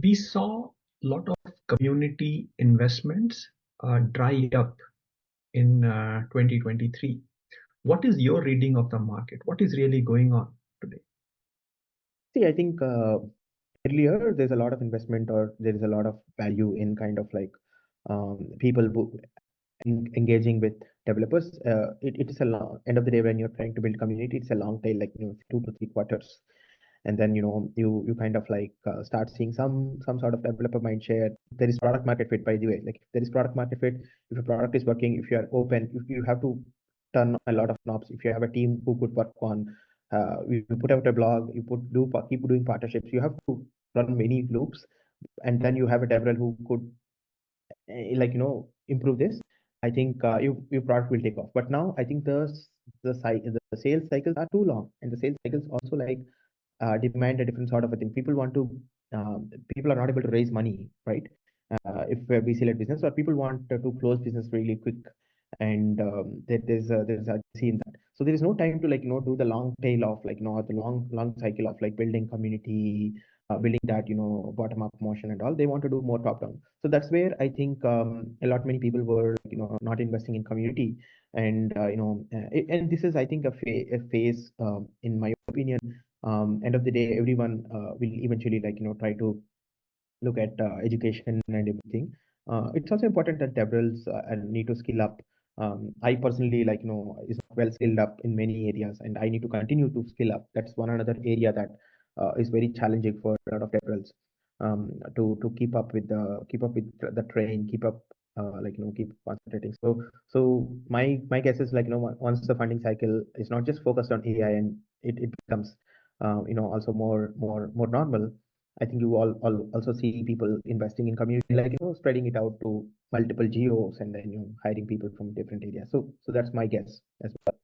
we saw a lot of community investments dry up in 2023. What is your reading of the market? What is really going on today? See, I think earlier there's a lot of investment or there is a lot of value in kind of like people who engaging with developers. It is a long end of the day when you're trying to build community. It's a long tail, like 2 to 3 quarters, and then you kind of like start seeing some sort of developer mind share. There is product market fit, by the way. Like if there is product market fit, if a product is working, if you are open, if you have to turn a lot of knobs. If you have a team who could work on, you put out a blog, you keep doing partnerships. You have to run many loops, and then you have a developer who could improve this. I think your product will take off. But now I think the sales cycles are too long, and the sales cycles also like demand a different sort of a thing. People are not able to raise money, right? If we're VC-led business, or people want to close business really quick, and there's urgency in that. So there is no time to do the long tail of the long cycle of like building community, building that bottom up motion and all. They want to do more top down. So that's where I think a lot many people were not investing in community, and and this is I think a phase in my opinion. End of the day, everyone will eventually try to look at education and everything. It's also important that developers need to skill up. I personally is not well skilled up in many areas, and I need to continue to skill up. That's one another area that is very challenging for a lot of developers to keep up with the train, keep up keep concentrating. So my guess is once the funding cycle is not just focused on AI, and it becomes also more normal. I think you all also see people investing in community, spreading it out to multiple geos, and then hiring people from different areas. So that's my guess as well.